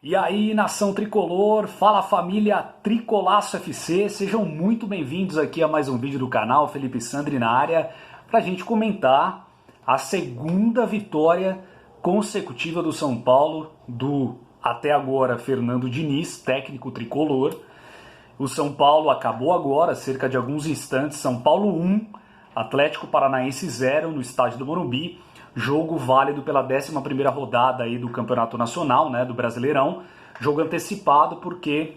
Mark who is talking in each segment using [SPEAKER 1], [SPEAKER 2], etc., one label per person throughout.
[SPEAKER 1] E aí, nação tricolor, fala família Tricolaço FC, sejam muito bem-vindos aqui a mais um vídeo do canal, Felipe Sandri na área, para a gente comentar a segunda vitória consecutiva do São Paulo, do até agora Fernando Diniz, técnico tricolor. O São Paulo acabou agora, cerca de alguns instantes, São Paulo 1, Atlético Paranaense 0 no estádio do Morumbi. Jogo válido pela 11ª rodada aí do Campeonato Nacional, né, do Brasileirão. Jogo antecipado porque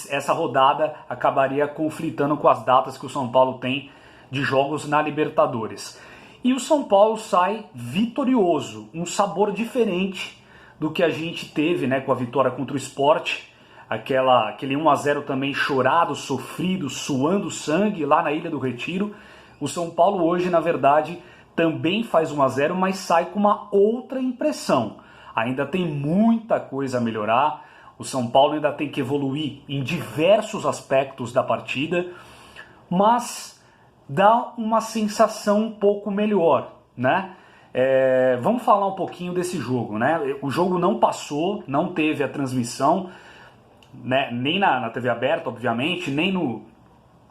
[SPEAKER 1] essa rodada acabaria conflitando com as datas que o São Paulo tem de jogos na Libertadores. E o São Paulo sai vitorioso, um sabor diferente do que a gente teve, né, com a vitória contra o Sport. Aquele 1-0 também chorado, sofrido, suando sangue lá na Ilha do Retiro. O São Paulo hoje, na verdade, também faz 1-0, mas sai com uma outra impressão. Ainda tem muita coisa a melhorar, o São Paulo ainda tem que evoluir em diversos aspectos da partida, mas dá uma sensação um pouco melhor, né? Vamos falar um pouquinho desse jogo, né? O jogo não passou, não teve a transmissão, né? Nem na TV aberta, obviamente, nem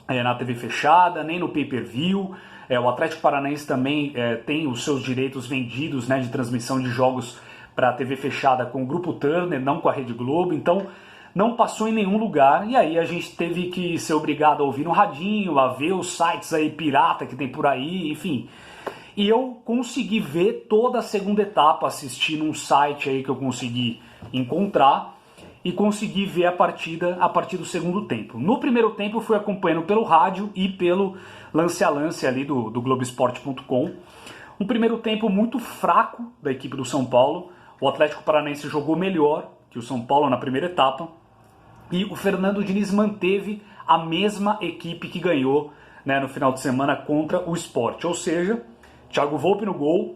[SPEAKER 1] na TV fechada, nem no pay-per-view. O Atlético Paranaense também tem os seus direitos vendidos, né, de transmissão de jogos para a TV fechada com o Grupo Turner, não com a Rede Globo, então não passou em nenhum lugar, e aí a gente teve que ser obrigado a ouvir no radinho, a ver os sites aí pirata que tem por aí, enfim. E eu consegui ver toda a segunda etapa, assisti num site aí que eu consegui encontrar, e consegui ver a partida a partir do segundo tempo. No primeiro tempo eu fui acompanhando pelo rádio e pelo lance a lance ali do Globoesporte.com. Um primeiro tempo muito fraco da equipe do São Paulo. O Atlético Paranaense jogou melhor que o São Paulo na primeira etapa. E o Fernando Diniz manteve a mesma equipe que ganhou, né, no final de semana contra o Sport. Ou seja, Thiago Volpi no gol,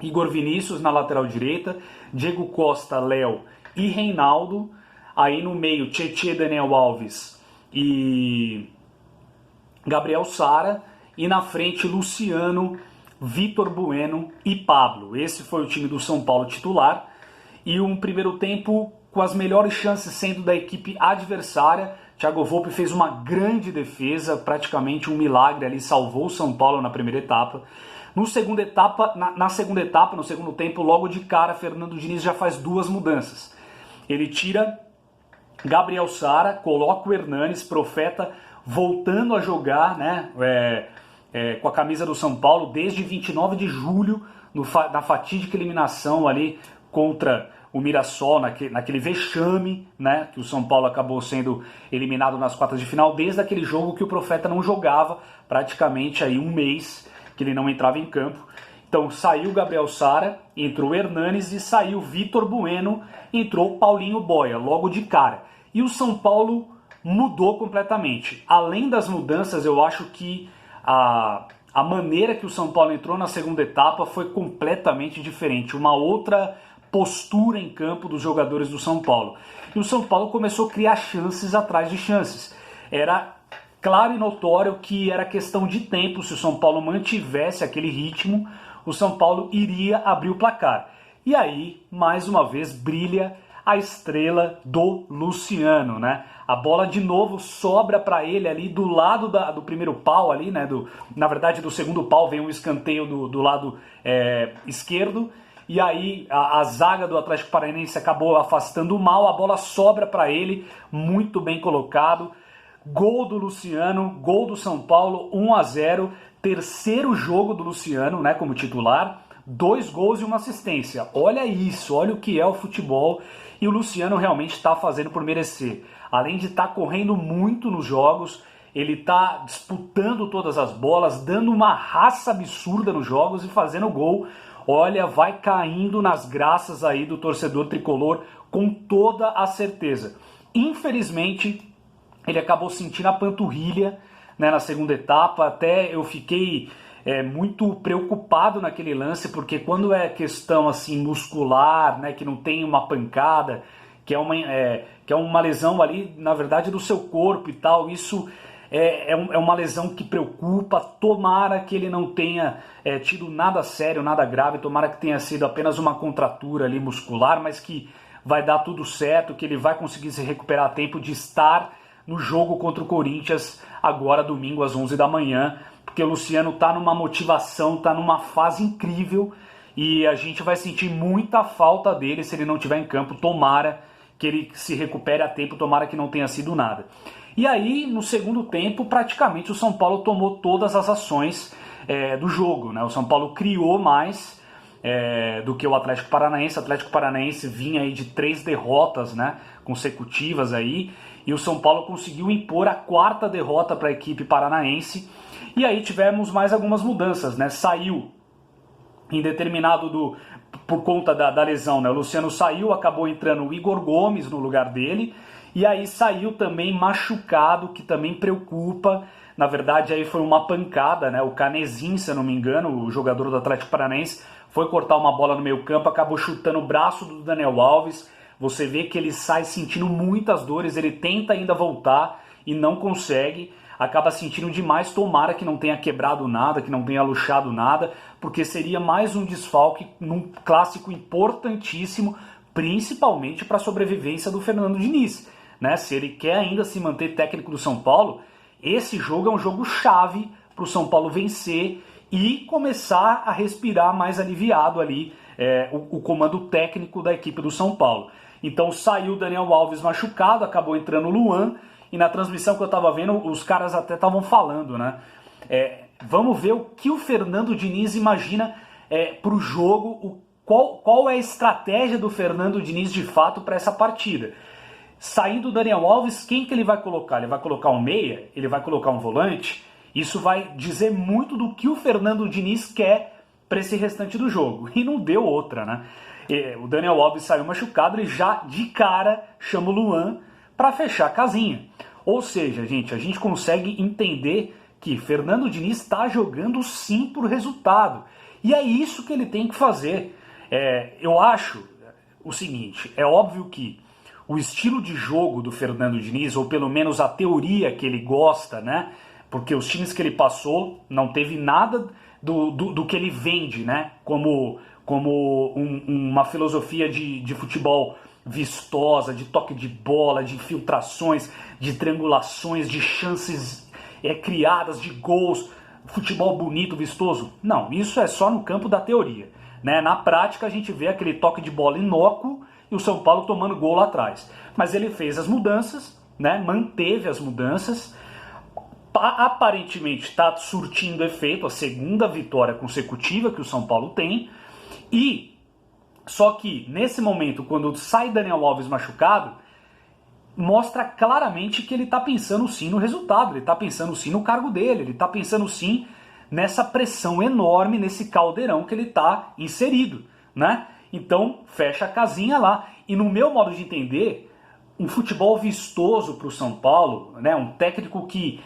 [SPEAKER 1] Igor Vinícius na lateral direita, Diego Costa, Léo e Reinaldo, aí no meio Tietê, Daniel Alves e Gabriel Sara, e na frente Luciano, Vitor Bueno e Pablo. Esse foi o time do São Paulo titular, e um primeiro tempo com as melhores chances sendo da equipe adversária. Thiago Volpi fez uma grande defesa, praticamente um milagre ali, salvou o São Paulo na primeira etapa. Na segunda etapa, no segundo tempo, logo de cara, Fernando Diniz já faz duas mudanças. Ele tira Gabriel Sara, coloca o Hernanes, Profeta, voltando a jogar, né, com a camisa do São Paulo desde 29 de julho, na fatídica eliminação ali contra o Mirassol, naquele vexame, né, que o São Paulo acabou sendo eliminado nas quartas de final, desde aquele jogo que o Profeta não jogava, praticamente aí um mês que ele não entrava em campo. Então saiu Gabriel Sara, entrou Hernanes e saiu Vitor Bueno, entrou Paulinho Boia, logo de cara. E o São Paulo mudou completamente. Além das mudanças, eu acho que a maneira que o São Paulo entrou na segunda etapa foi completamente diferente. Uma outra postura em campo dos jogadores do São Paulo. E o São Paulo começou a criar chances atrás de chances. Era claro e notório que era questão de tempo. Se o São Paulo mantivesse aquele ritmo, o São Paulo iria abrir o placar. E aí, mais uma vez, brilha a estrela do Luciano, né? A bola de novo sobra para ele ali do lado do primeiro pau ali, né? Na verdade, do segundo pau vem um escanteio do lado esquerdo. E aí a zaga do Atlético Paranaense acabou afastando mal, a bola sobra para ele, muito bem colocado. Gol do Luciano, gol do São Paulo, 1-0, terceiro jogo do Luciano, né, como titular, 2 gols e uma assistência. Olha isso, olha o que é o futebol, e o Luciano realmente está fazendo por merecer. Além de estar correndo muito nos jogos, ele está disputando todas as bolas, dando uma raça absurda nos jogos e fazendo gol. Olha, vai caindo nas graças aí do torcedor tricolor com toda a certeza. Infelizmente, ele acabou sentindo a panturrilha, né, na segunda etapa. Até eu fiquei muito preocupado naquele lance, porque quando é questão assim muscular, né, que não tem uma pancada, que é uma lesão ali, na verdade, do seu corpo e tal, isso é uma lesão que preocupa. Tomara que ele não tenha tido nada sério, nada grave, tomara que tenha sido apenas uma contratura ali muscular, mas que vai dar tudo certo, que ele vai conseguir se recuperar a tempo de estar no jogo contra o Corinthians agora domingo às 11 da manhã, porque o Luciano está numa motivação, está numa fase incrível e a gente vai sentir muita falta dele se ele não estiver em campo. Tomara que ele se recupere a tempo, tomara que não tenha sido nada. E aí, no segundo tempo, praticamente o São Paulo tomou todas as ações do jogo, né? O São Paulo criou mais do que o Atlético Paranaense. O Atlético Paranaense vinha aí de 3 derrotas, né, consecutivas aí, e o São Paulo conseguiu impor a 4ª derrota para a equipe paranaense. E aí tivemos mais algumas mudanças, né? Saiu em determinado por conta da lesão, né? O Luciano saiu, acabou entrando o Igor Gomes no lugar dele, e aí saiu também machucado, que também preocupa. Na verdade, aí foi uma pancada, né? O Canezinho, se eu não me engano, o jogador do Atlético Paranaense, foi cortar uma bola no meio campo, acabou chutando o braço do Daniel Alves. Você vê que ele sai sentindo muitas dores, ele tenta ainda voltar e não consegue. Acaba sentindo demais, tomara que não tenha quebrado nada, que não tenha luxado nada, porque seria mais um desfalque num clássico importantíssimo, principalmente para a sobrevivência do Fernando Diniz, né? Se ele quer ainda se manter técnico do São Paulo, esse jogo é um jogo chave para o São Paulo vencer e começar a respirar mais aliviado ali o comando técnico da equipe do São Paulo. Então saiu o Daniel Alves machucado, acabou entrando o Luan, e na transmissão que eu estava vendo, os caras até estavam falando, né? Vamos ver o que o Fernando Diniz imagina para o jogo, qual é a estratégia do Fernando Diniz de fato para essa partida. Saindo o Daniel Alves, quem que ele vai colocar? Ele vai colocar um meia? Ele vai colocar um volante? Isso vai dizer muito do que o Fernando Diniz quer para esse restante do jogo. E não deu outra, né? O Daniel Alves saiu machucado, ele já de cara chama o Luan para fechar a casinha. Ou seja, gente, a gente consegue entender que Fernando Diniz está jogando sim por resultado. E é isso que ele tem que fazer. Eu acho o seguinte, é óbvio que o estilo de jogo do Fernando Diniz, ou pelo menos a teoria que ele gosta, né? Porque os times que ele passou não teve nada do que ele vende, né? Como uma filosofia de futebol vistosa, de toque de bola, de infiltrações, de triangulações, de chances criadas, de gols, futebol bonito, vistoso. Não, isso é só no campo da teoria, né? Na prática a gente vê aquele toque de bola inócuo e o São Paulo tomando gol lá atrás. Mas ele fez as mudanças, né? Manteve as mudanças. Aparentemente está surtindo efeito, a segunda vitória consecutiva que o São Paulo tem. E só que nesse momento, quando sai Daniel Alves machucado, mostra claramente que ele está pensando sim no resultado, ele está pensando sim no cargo dele, ele está pensando sim nessa pressão enorme, nesse caldeirão que ele está inserido, né? Então fecha a casinha lá. E no meu modo de entender, um futebol vistoso para o São Paulo, né? Um técnico que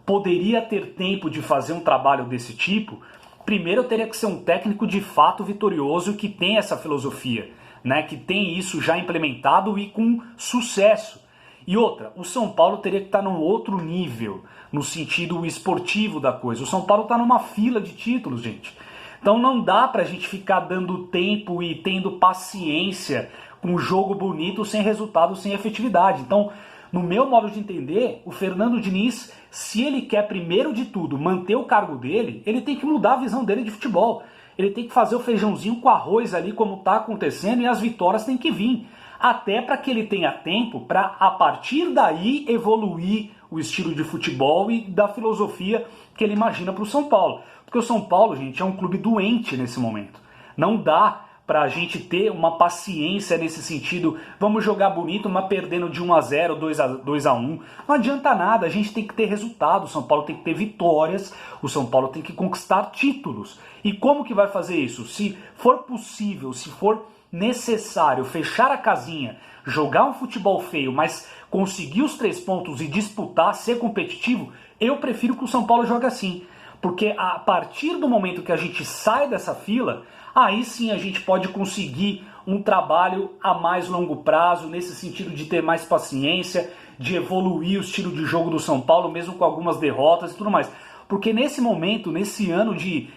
[SPEAKER 1] poderia ter tempo de fazer um trabalho desse tipo, primeiro teria que ser um técnico de fato vitorioso que tem essa filosofia, né? Que tem isso já implementado e com sucesso. E outra, o São Paulo teria que estar num outro nível, no sentido esportivo da coisa. O São Paulo está numa fila de títulos, gente. Então não dá pra gente ficar dando tempo e tendo paciência com um jogo bonito sem resultado, sem efetividade. Então, no meu modo de entender, o Fernando Diniz, se ele quer primeiro de tudo manter o cargo dele, ele tem que mudar a visão dele de futebol. Ele tem que fazer o feijãozinho com arroz ali como está acontecendo e as vitórias têm que vir. Até para que ele tenha tempo para, a partir daí, evoluir o estilo de futebol e da filosofia que ele imagina para o São Paulo. Porque o São Paulo, gente, é um clube doente nesse momento. Não dá para a gente ter uma paciência nesse sentido, vamos jogar bonito, mas perdendo de 1-0, 2-1. Não adianta nada, a gente tem que ter resultado, o São Paulo tem que ter vitórias, o São Paulo tem que conquistar títulos. E como que vai fazer isso? Se for possível, se for necessário fechar a casinha, jogar um futebol feio, mas conseguir os 3 pontos e disputar, ser competitivo, eu prefiro que o São Paulo jogue assim. Porque a partir do momento que a gente sai dessa fila, aí sim a gente pode conseguir um trabalho a mais longo prazo, nesse sentido de ter mais paciência, de evoluir o estilo de jogo do São Paulo, mesmo com algumas derrotas e tudo mais. Porque nesse momento, nesse ano de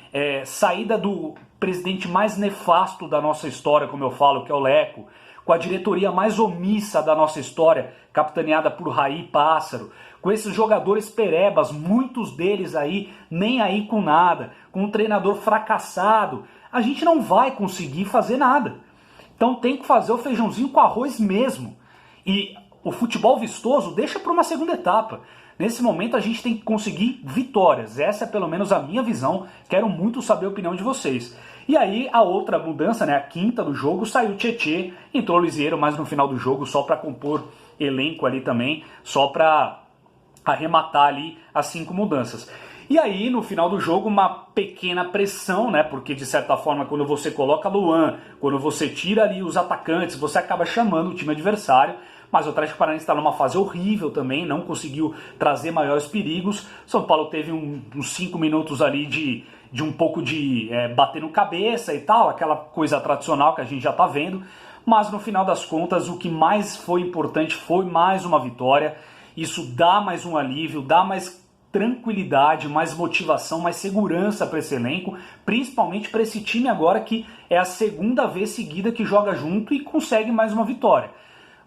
[SPEAKER 1] saída do presidente mais nefasto da nossa história, como eu falo, que é o Leco, com a diretoria mais omissa da nossa história, capitaneada por Raí Pássaro, com esses jogadores perebas, muitos deles aí nem aí com nada, com um treinador fracassado, a gente não vai conseguir fazer nada. Então tem que fazer o feijãozinho com arroz mesmo. E o futebol vistoso deixa para uma segunda etapa. Nesse momento a gente tem que conseguir vitórias. Essa é pelo menos a minha visão. Quero muito saber a opinião de vocês. E aí a outra mudança, né, a quinta do jogo, saiu o Tietê, entrou o Liseiro mais no final do jogo, só para compor elenco ali também, só para arrematar ali as 5 mudanças. E aí, no final do jogo, uma pequena pressão, né? Porque, de certa forma, quando você coloca Luan, quando você tira ali os atacantes, você acaba chamando o time adversário. Mas o Atlético Paranaense está numa fase horrível também, não conseguiu trazer maiores perigos. São Paulo teve uns 5 minutos ali de um pouco de bater no cabeça e tal, aquela coisa tradicional que a gente já está vendo. Mas, no final das contas, o que mais foi importante foi mais uma vitória. Isso dá mais um alívio, dá mais tranquilidade, mais motivação, mais segurança para esse elenco, principalmente para esse time agora que é a segunda vez seguida que joga junto e consegue mais uma vitória.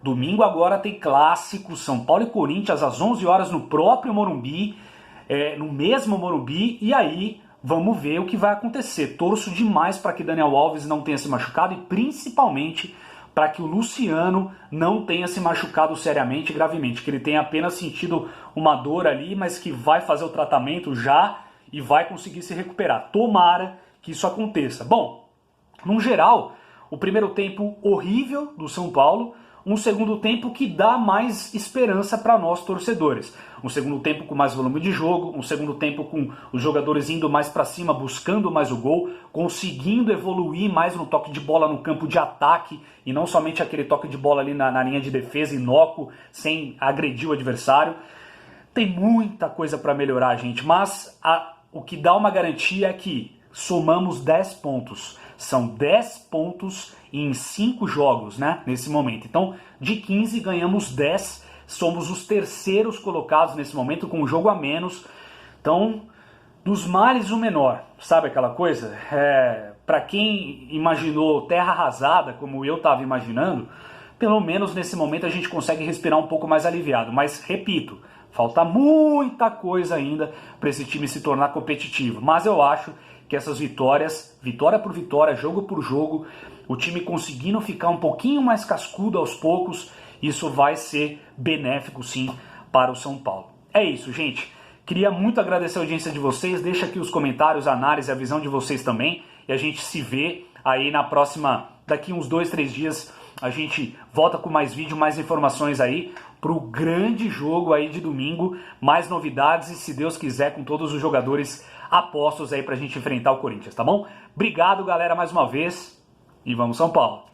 [SPEAKER 1] Domingo agora tem clássico, São Paulo e Corinthians às 11 horas no próprio Morumbi, no mesmo Morumbi, e aí vamos ver o que vai acontecer. Torço demais para que Daniel Alves não tenha se machucado e principalmente para que o Luciano não tenha se machucado seriamente e gravemente, que ele tenha apenas sentido uma dor ali, mas que vai fazer o tratamento já e vai conseguir se recuperar. Tomara que isso aconteça. Bom, no geral, o primeiro tempo horrível do São Paulo, um segundo tempo que dá mais esperança para nós torcedores. Um segundo tempo com mais volume de jogo, um segundo tempo com os jogadores indo mais para cima, buscando mais o gol, conseguindo evoluir mais no toque de bola no campo de ataque e não somente aquele toque de bola ali na linha de defesa inócuo, sem agredir o adversário. Tem muita coisa para melhorar, gente, mas o que dá uma garantia é que somamos 10 pontos. São 10 pontos em 5 jogos, né, nesse momento. Então, de 15 ganhamos 10, somos os terceiros colocados nesse momento com um jogo a menos. Então, dos males o menor, sabe aquela coisa? Para quem imaginou terra arrasada, como eu estava imaginando, pelo menos nesse momento a gente consegue respirar um pouco mais aliviado. Mas, repito, falta muita coisa ainda para esse time se tornar competitivo. Mas eu acho que essas vitórias, vitória por vitória, jogo por jogo, o time conseguindo ficar um pouquinho mais cascudo aos poucos, isso vai ser benéfico sim para o São Paulo. É isso, gente. Queria muito agradecer a audiência de vocês. Deixa aqui os comentários, a análise, a visão de vocês também. E a gente se vê aí na próxima, daqui uns 2, 3 dias, a gente volta com mais vídeo, mais informações aí pro grande jogo aí de domingo, mais novidades e, se Deus quiser, com todos os jogadores apostos aí pra gente enfrentar o Corinthians, tá bom? Obrigado, galera, mais uma vez, e vamos São Paulo!